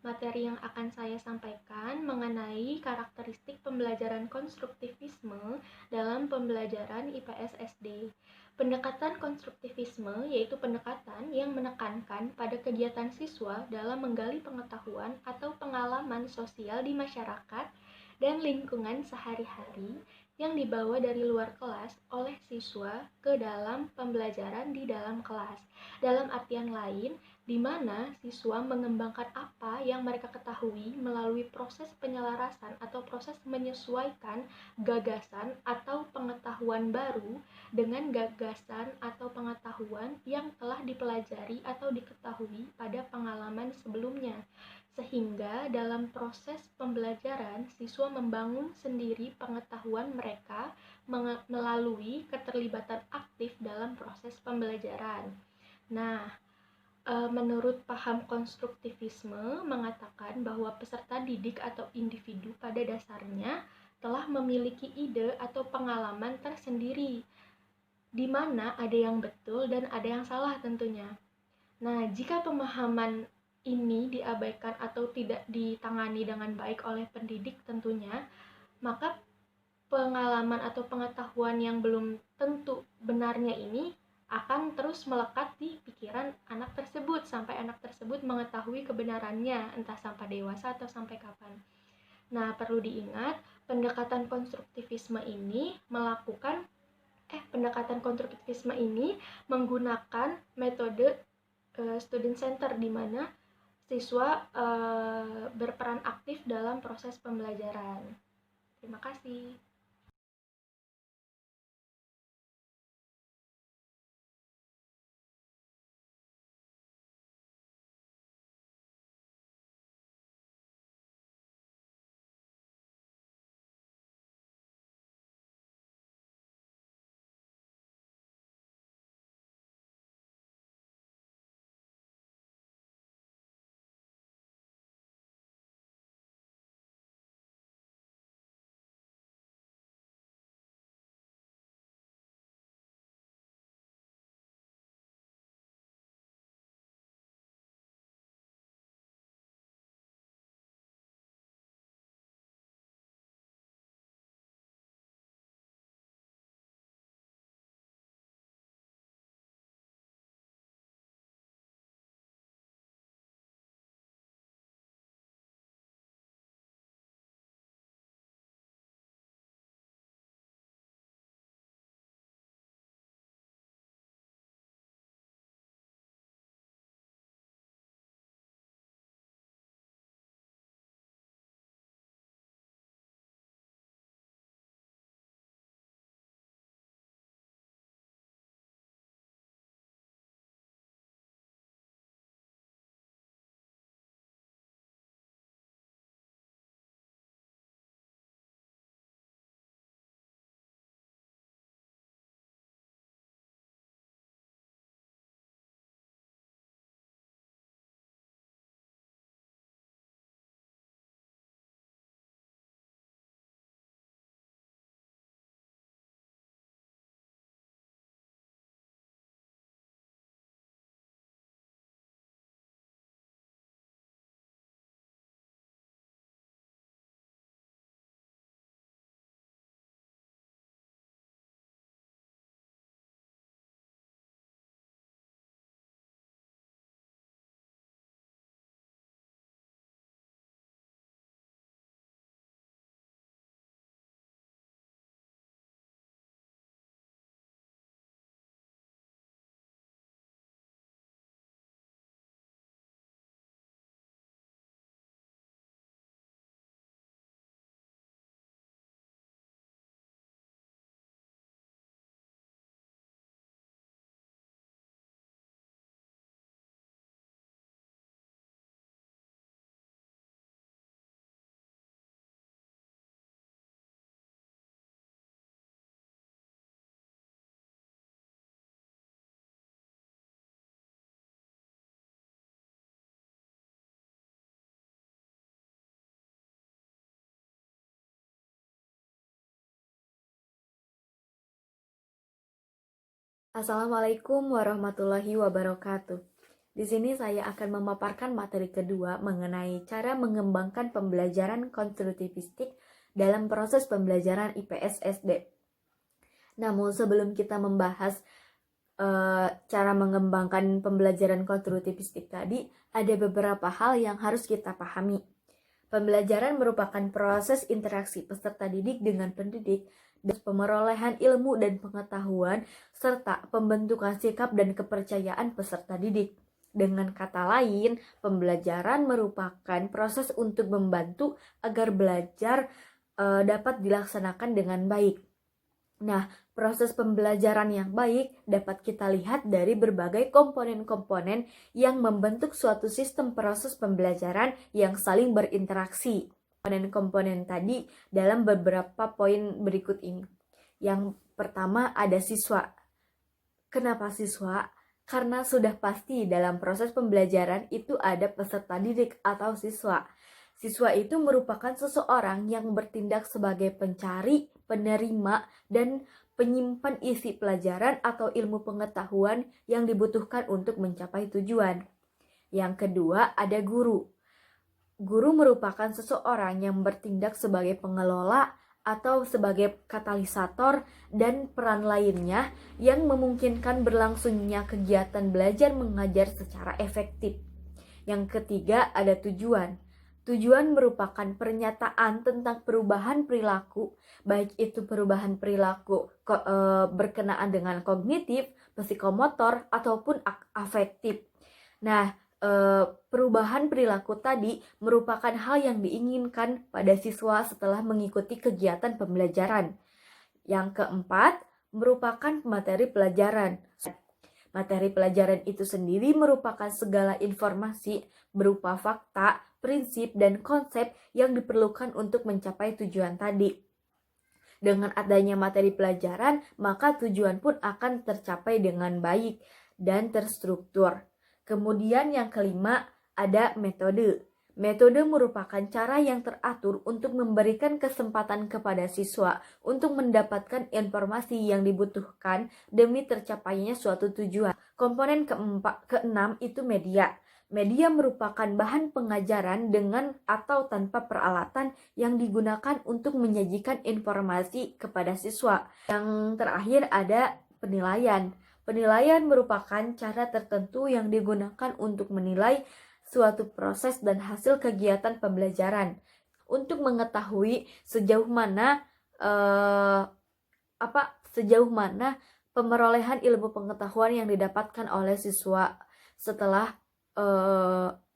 Materi yang akan saya sampaikan mengenai karakteristik pembelajaran konstruktivisme dalam pembelajaran IPS SD. Pendekatan konstruktivisme yaitu pendekatan yang menekankan pada kegiatan siswa dalam menggali pengetahuan atau pengalaman sosial di masyarakat dan lingkungan sehari-hari yang dibawa dari luar kelas oleh siswa ke dalam pembelajaran di dalam kelas. Dalam artian lain, di mana siswa mengembangkan apa yang mereka ketahui melalui proses penyelarasan atau proses menyesuaikan gagasan atau pengetahuan baru dengan gagasan atau pengetahuan yang telah dipelajari atau diketahui pada pengalaman sebelumnya. Sehingga dalam proses pembelajaran, siswa membangun sendiri pengetahuan mereka melalui keterlibatan aktif dalam proses pembelajaran. Nah, menurut paham konstruktivisme mengatakan bahwa peserta didik atau individu pada dasarnya telah memiliki ide atau pengalaman tersendiri, di mana ada yang betul dan ada yang salah tentunya. Nah, jika pemahaman ini diabaikan atau tidak ditangani dengan baik oleh pendidik tentunya, maka pengalaman atau pengetahuan yang belum tentu benarnya ini akan terus melekat di pikiran anak tersebut sampai anak tersebut mengetahui kebenarannya, entah sampai dewasa atau sampai kapan. Nah, perlu diingat, pendekatan konstruktivisme ini menggunakan metode student center, di mana siswa berperan aktif dalam proses pembelajaran. Terima kasih. Assalamualaikum warahmatullahi wabarakatuh. Di sini saya akan memaparkan materi kedua mengenai cara mengembangkan pembelajaran konstruktivistik dalam proses pembelajaran IPS SD. Namun sebelum kita membahas cara mengembangkan pembelajaran konstruktivistik tadi, ada beberapa hal yang harus kita pahami. Pembelajaran merupakan proses interaksi peserta didik dengan pendidik, dan pemerolehan ilmu dan pengetahuan, serta pembentukan sikap dan kepercayaan peserta didik. Dengan kata lain, pembelajaran merupakan proses untuk membantu agar belajar dapat dilaksanakan dengan baik. Nah, proses pembelajaran yang baik dapat kita lihat dari berbagai komponen-komponen yang membentuk suatu sistem proses pembelajaran yang saling berinteraksi. Komponen-komponen tadi dalam beberapa poin berikut ini. Yang pertama ada siswa. Kenapa siswa? Karena sudah pasti dalam proses pembelajaran itu ada peserta didik atau siswa. Siswa itu merupakan seseorang yang bertindak sebagai pencari, penerima, dan penyimpan isi pelajaran atau ilmu pengetahuan yang dibutuhkan untuk mencapai tujuan. Yang kedua, ada guru. Guru merupakan seseorang yang bertindak sebagai pengelola atau sebagai katalisator dan peran lainnya yang memungkinkan berlangsungnya kegiatan belajar mengajar secara efektif. Yang ketiga, ada tujuan. Tujuan merupakan pernyataan tentang perubahan perilaku, baik itu perubahan perilaku berkenaan dengan kognitif, psikomotor, ataupun afektif. Nah, perubahan perilaku tadi merupakan hal yang diinginkan pada siswa setelah mengikuti kegiatan pembelajaran. Yang keempat, merupakan materi pelajaran. Materi pelajaran itu sendiri merupakan segala informasi berupa fakta, prinsip, dan konsep yang diperlukan untuk mencapai tujuan tadi. Dengan adanya materi pelajaran, maka tujuan pun akan tercapai dengan baik dan terstruktur. Kemudian yang kelima, ada metode. Metode merupakan cara yang teratur untuk memberikan kesempatan kepada siswa untuk mendapatkan informasi yang dibutuhkan demi tercapainya suatu tujuan. Komponen keenam itu media. Media merupakan bahan pengajaran dengan atau tanpa peralatan yang digunakan untuk menyajikan informasi kepada siswa. Yang terakhir ada penilaian. Penilaian merupakan cara tertentu yang digunakan untuk menilai suatu proses dan hasil kegiatan pembelajaran untuk mengetahui sejauh mana pemerolehan ilmu pengetahuan yang didapatkan oleh siswa setelah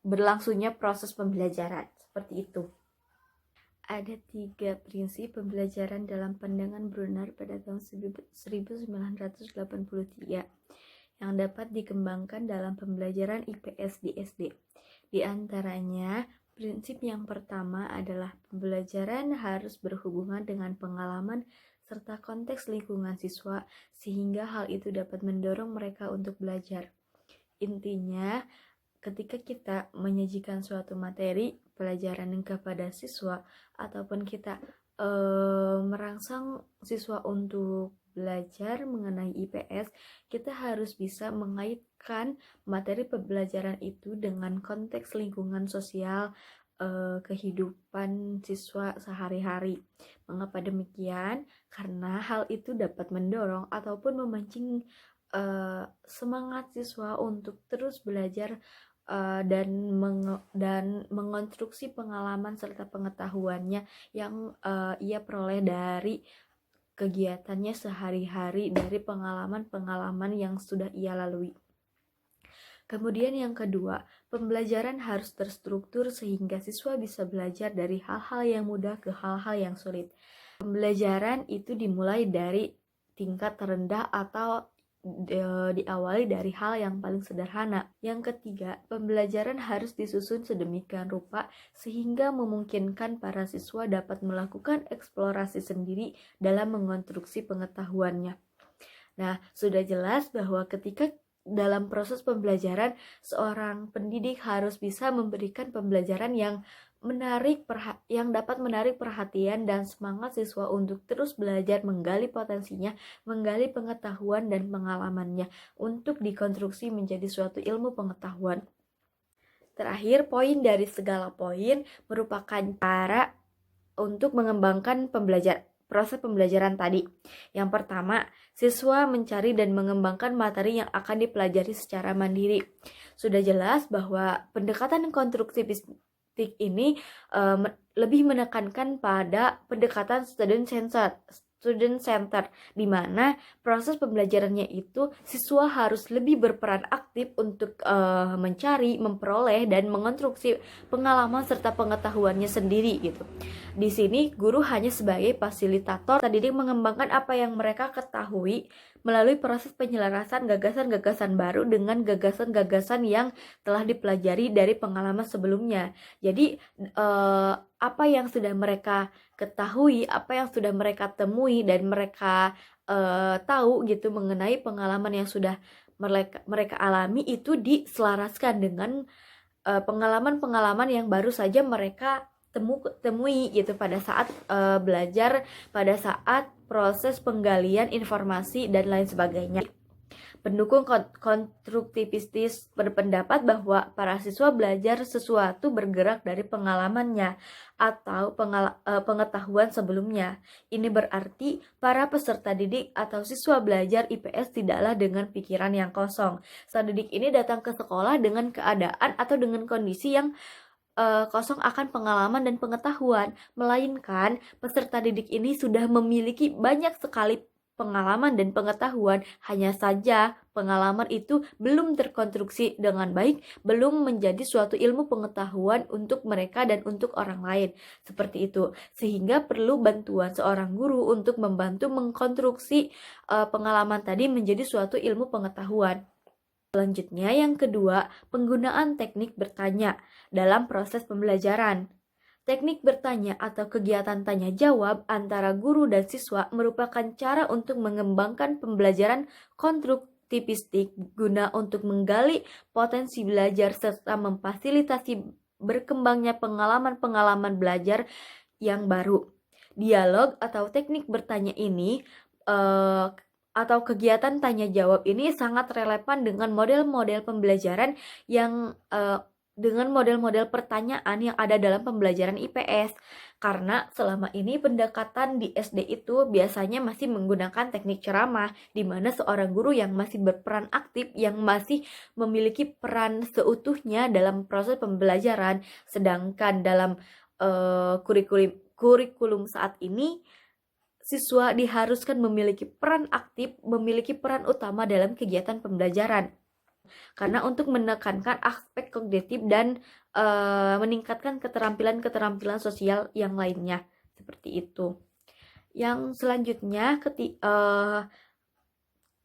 berlangsungnya proses pembelajaran. Seperti itu. Ada 3 prinsip pembelajaran dalam pandangan Brunner pada tahun 1983 yang dapat dikembangkan dalam pembelajaran IPS di SD. Di antaranya, prinsip yang pertama adalah pembelajaran harus berhubungan dengan pengalaman serta konteks lingkungan siswa sehingga hal itu dapat mendorong mereka untuk belajar. Intinya, ketika kita menyajikan suatu materi pelajaran kepada siswa ataupun kita merangsang siswa untuk belajar mengenai IPS, kita harus bisa mengaitkan materi pembelajaran itu dengan konteks lingkungan sosial kehidupan siswa sehari-hari. Mengapa demikian? Karena hal itu dapat mendorong ataupun memancing semangat siswa untuk terus belajar dan mengonstruksi pengalaman serta pengetahuannya yang ia peroleh dari kegiatannya sehari-hari, dari pengalaman-pengalaman yang sudah ia lalui. Kemudian yang kedua, pembelajaran harus terstruktur sehingga siswa bisa belajar dari hal-hal yang mudah ke hal-hal yang sulit. Pembelajaran itu dimulai dari tingkat terendah atau diawali dari hal yang paling sederhana. Yang ketiga, pembelajaran harus disusun sedemikian rupa sehingga memungkinkan para siswa dapat melakukan eksplorasi sendiri dalam mengonstruksi pengetahuannya. Nah, sudah jelas bahwa ketika dalam proses pembelajaran, seorang pendidik harus bisa memberikan pembelajaran yang dapat menarik perhatian dan semangat siswa untuk terus belajar, menggali potensinya, menggali pengetahuan dan pengalamannya untuk dikonstruksi menjadi suatu ilmu pengetahuan. Terakhir, poin dari segala poin merupakan cara untuk mengembangkan proses pembelajaran tadi. Yang pertama, siswa mencari dan mengembangkan materi yang akan dipelajari secara mandiri. Sudah jelas bahwa pendekatan konstruktivistik ini lebih menekankan pada pendekatan student center, di mana proses pembelajarannya itu siswa harus lebih berperan aktif untuk mencari, memperoleh dan mengonstruksi pengalaman serta pengetahuannya sendiri gitu. Di sini guru hanya sebagai fasilitator, didik mengembangkan apa yang mereka ketahui melalui proses penyelarasan gagasan-gagasan baru dengan gagasan-gagasan yang telah dipelajari dari pengalaman sebelumnya. Jadi apa yang sudah mereka ketahui, apa yang sudah mereka temui dan mereka tahu gitu mengenai pengalaman yang sudah mereka alami itu diselaraskan dengan pengalaman-pengalaman yang baru saja mereka temui gitu pada saat belajar, pada saat proses penggalian informasi dan lain sebagainya. Pendukung konstruktivistis berpendapat bahwa para siswa belajar sesuatu bergerak dari pengalamannya atau pengetahuan sebelumnya. Ini berarti para peserta didik atau siswa belajar IPS tidaklah dengan pikiran yang kosong. Sang didik ini datang ke sekolah dengan keadaan atau dengan kondisi yang kosong akan pengalaman dan pengetahuan, melainkan peserta didik ini sudah memiliki banyak sekali pengalaman dan pengetahuan, hanya saja pengalaman itu belum terkonstruksi dengan baik, belum menjadi suatu ilmu pengetahuan untuk mereka dan untuk orang lain, seperti itu. Sehingga perlu bantuan seorang guru untuk membantu mengkonstruksi pengalaman tadi menjadi suatu ilmu pengetahuan. Selanjutnya, yang kedua, penggunaan teknik bertanya dalam proses pembelajaran. Teknik bertanya atau kegiatan tanya jawab antara guru dan siswa merupakan cara untuk mengembangkan pembelajaran konstruktivistik guna untuk menggali potensi belajar serta memfasilitasi berkembangnya pengalaman-pengalaman belajar yang baru. Dialog atau teknik bertanya ini atau kegiatan tanya jawab ini sangat relevan dengan model-model pembelajaran yang dengan model-model pertanyaan yang ada dalam pembelajaran IPS, karena selama ini pendekatan di SD itu biasanya masih menggunakan teknik ceramah, di mana seorang guru yang masih berperan aktif, yang masih memiliki peran seutuhnya dalam proses pembelajaran, sedangkan dalam kurikulum saat ini siswa diharuskan memiliki peran aktif, memiliki peran utama dalam kegiatan pembelajaran. Karena untuk menekankan aspek kognitif dan meningkatkan keterampilan-keterampilan sosial yang lainnya, seperti itu. Yang selanjutnya,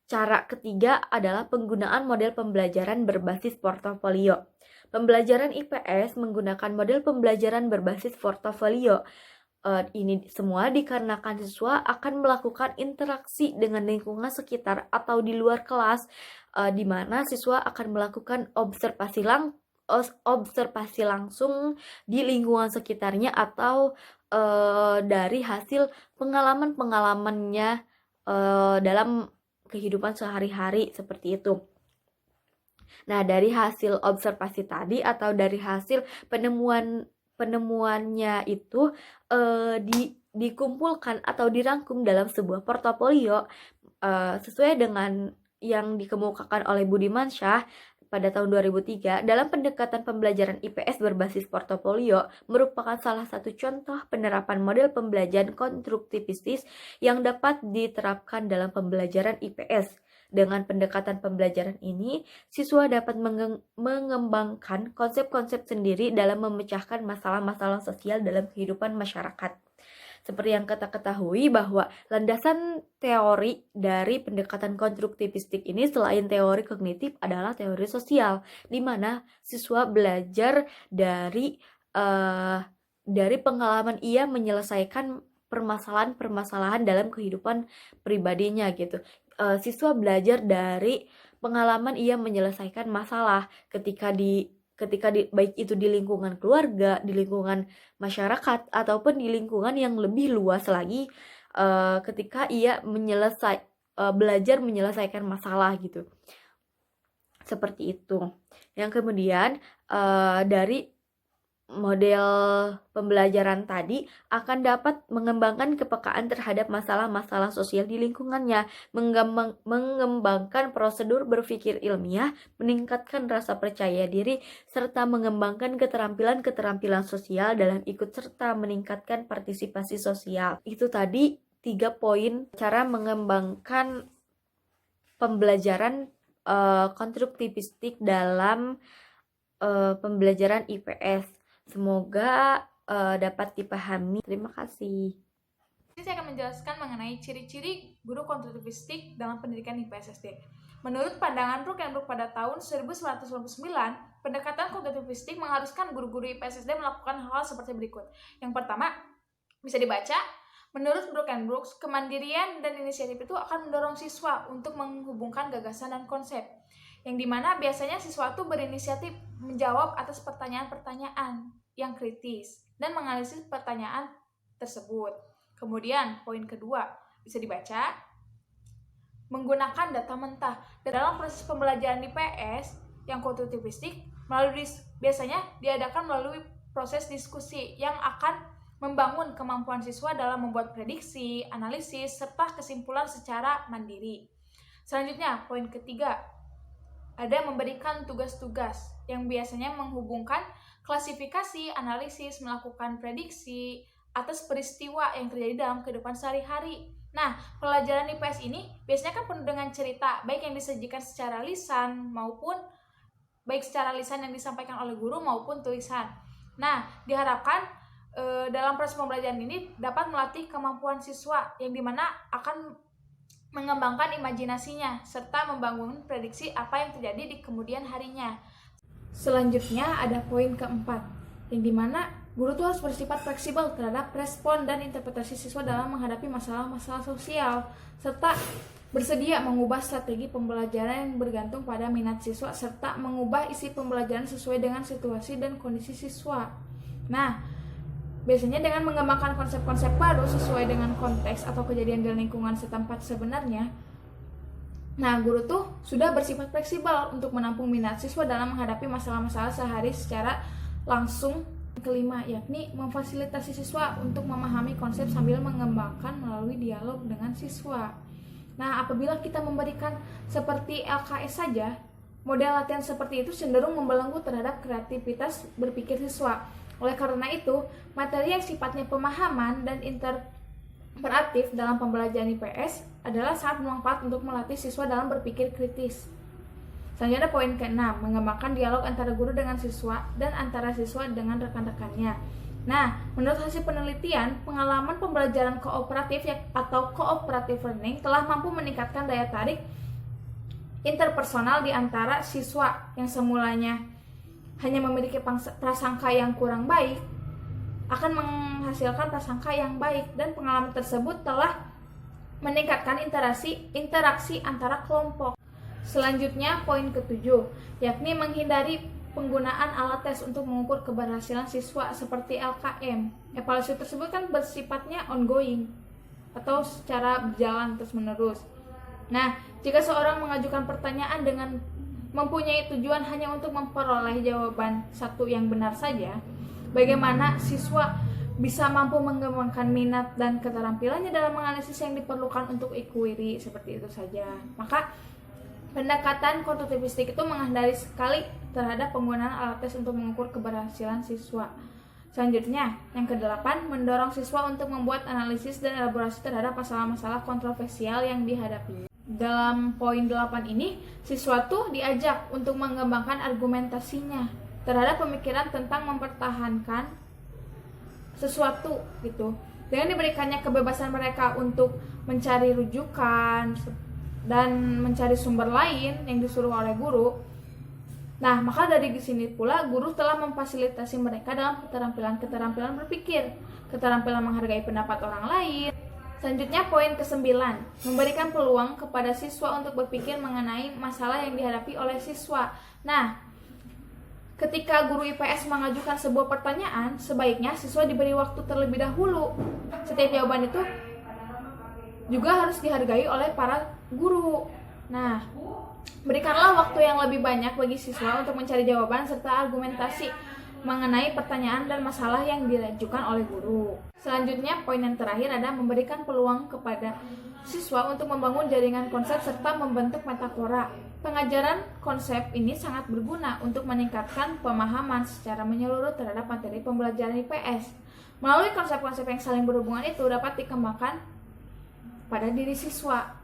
cara ketiga adalah penggunaan model pembelajaran berbasis portofolio. Pembelajaran IPS menggunakan model pembelajaran berbasis portofolio. Ini semua dikarenakan siswa akan melakukan interaksi dengan lingkungan sekitar atau di luar kelas, di mana siswa akan melakukan observasi langsung di lingkungan sekitarnya atau dari hasil pengalaman-pengalamannya dalam kehidupan sehari-hari, seperti itu. Nah, dari hasil observasi tadi atau dari hasil penemuannya itu dikumpulkan atau dirangkum dalam sebuah portofolio sesuai dengan yang dikemukakan oleh Budiman Shah pada tahun 2003. Dalam pendekatan pembelajaran IPS berbasis portofolio merupakan salah satu contoh penerapan model pembelajaran konstruktivistis yang dapat diterapkan dalam pembelajaran IPS. Dengan pendekatan pembelajaran ini, siswa dapat mengembangkan konsep-konsep sendiri dalam memecahkan masalah-masalah sosial dalam kehidupan masyarakat. Seperti yang kita ketahui bahwa landasan teori dari pendekatan konstruktivistik ini selain teori kognitif adalah teori sosial, di mana siswa belajar dari pengalaman ia menyelesaikan permasalahan-permasalahan dalam kehidupan pribadinya gitu. Siswa belajar dari pengalaman ia menyelesaikan masalah ketika di baik itu di lingkungan keluarga, di lingkungan masyarakat ataupun di lingkungan yang lebih luas lagi, ketika ia belajar menyelesaikan masalah gitu. Seperti itu. Yang kemudian dari model pembelajaran tadi akan dapat mengembangkan kepekaan terhadap masalah-masalah sosial di lingkungannya, mengembangkan prosedur berpikir ilmiah, meningkatkan rasa percaya diri, serta mengembangkan keterampilan-keterampilan sosial dalam ikut serta meningkatkan partisipasi sosial. Itu tadi 3 poin cara mengembangkan pembelajaran konstruktivistik dalam pembelajaran IPS. Semoga dapat dipahami. Terima kasih. Ini saya akan menjelaskan mengenai ciri-ciri guru konstruktivistik dalam pendidikan IPS SD. Menurut pandangan Brook and Brook pada tahun 1999, pendekatan konstruktivistik mengharuskan guru-guru IPS SD melakukan hal seperti berikut. Yang pertama, bisa dibaca, menurut Brook and Brook, kemandirian dan inisiatif itu akan mendorong siswa untuk menghubungkan gagasan dan konsep. Yang dimana biasanya siswa itu berinisiatif menjawab atas pertanyaan-pertanyaan yang kritis dan menganalisis pertanyaan tersebut. Kemudian, poin kedua, bisa dibaca, menggunakan data mentah. Dalam proses pembelajaran IPS yang konstruktivistik, biasanya diadakan melalui proses diskusi yang akan membangun kemampuan siswa dalam membuat prediksi, analisis, serta kesimpulan secara mandiri. Selanjutnya, poin ketiga, ada memberikan tugas-tugas yang biasanya menghubungkan klasifikasi, analisis, melakukan prediksi atas peristiwa yang terjadi dalam kehidupan sehari-hari. Nah, pelajaran IPS ini biasanya kan penuh dengan cerita, baik yang disajikan secara lisan yang disampaikan oleh guru maupun tulisan. Nah, diharapkan dalam proses pembelajaran ini dapat melatih kemampuan siswa yang dimana akan mengembangkan imajinasinya, serta membangun prediksi apa yang terjadi di kemudian harinya. Selanjutnya ada poin keempat, yang dimana guru tuh harus bersifat fleksibel terhadap respon dan interpretasi siswa dalam menghadapi masalah-masalah sosial, serta bersedia mengubah strategi pembelajaran yang bergantung pada minat siswa, serta mengubah isi pembelajaran sesuai dengan situasi dan kondisi siswa. Nah, biasanya dengan mengembangkan konsep-konsep baru sesuai dengan konteks atau kejadian di lingkungan setempat sebenarnya, nah guru tuh sudah bersifat fleksibel untuk menampung minat siswa dalam menghadapi masalah-masalah sehari secara langsung. Kelima, yakni memfasilitasi siswa untuk memahami konsep sambil mengembangkan melalui dialog dengan siswa. Nah, apabila kita memberikan seperti LKS saja, model latihan seperti itu cenderung membelenggu terhadap kreativitas berpikir siswa. Oleh karena itu, materi yang sifatnya pemahaman dan interaktif dalam pembelajaran IPS adalah sangat bermanfaat untuk melatih siswa dalam berpikir kritis. Selanjutnya ada poin ke-6, mengembangkan dialog antara guru dengan siswa dan antara siswa dengan rekan-rekannya. Nah, menurut hasil penelitian, pengalaman pembelajaran kooperatif atau cooperative learning telah mampu meningkatkan daya tarik interpersonal di antara siswa yang semulanya hanya memiliki prasangka yang kurang baik, akan menghasilkan prasangka yang baik, dan pengalaman tersebut telah meningkatkan interaksi antara kelompok. Selanjutnya, poin ke-7, yakni menghindari penggunaan alat tes untuk mengukur keberhasilan siswa seperti LKM. Evaluasi tersebut kan bersifatnya ongoing atau secara berjalan terus-menerus. Nah, jika seorang mengajukan pertanyaan dengan mempunyai tujuan hanya untuk memperoleh jawaban satu yang benar saja, bagaimana siswa bisa mampu mengembangkan minat dan keterampilannya dalam menganalisis yang diperlukan untuk inquiry, seperti itu saja. Maka pendekatan konstruktivistik itu menghindari sekali terhadap penggunaan alat tes untuk mengukur keberhasilan siswa. Selanjutnya, yang ke-8, mendorong siswa untuk membuat analisis dan elaborasi terhadap masalah-masalah kontroversial yang dihadapi. Dalam poin 8 ini, siswa tuh diajak untuk mengembangkan argumentasinya terhadap pemikiran tentang mempertahankan sesuatu gitu. Dengan diberikannya kebebasan mereka untuk mencari rujukan dan mencari sumber lain yang disuruh oleh guru. Nah, maka dari sini pula guru telah memfasilitasi mereka dalam keterampilan berpikir, keterampilan menghargai pendapat orang lain, Selanjutnya poin ke-9, memberikan peluang kepada siswa untuk berpikir mengenai masalah yang dihadapi oleh siswa. Nah, ketika guru IPS mengajukan sebuah pertanyaan, sebaiknya siswa diberi waktu terlebih dahulu. Setiap jawaban itu juga harus dihargai oleh para guru. Nah, berikanlah waktu yang lebih banyak bagi siswa untuk mencari jawaban serta argumentasi mengenai pertanyaan dan masalah yang diajukan oleh guru. Selanjutnya, poin yang terakhir adalah memberikan peluang kepada siswa untuk membangun jaringan konsep serta membentuk metafora. Pengajaran konsep ini sangat berguna untuk meningkatkan pemahaman secara menyeluruh terhadap materi pembelajaran IPS. Melalui konsep-konsep yang saling berhubungan itu dapat dikembangkan pada diri siswa.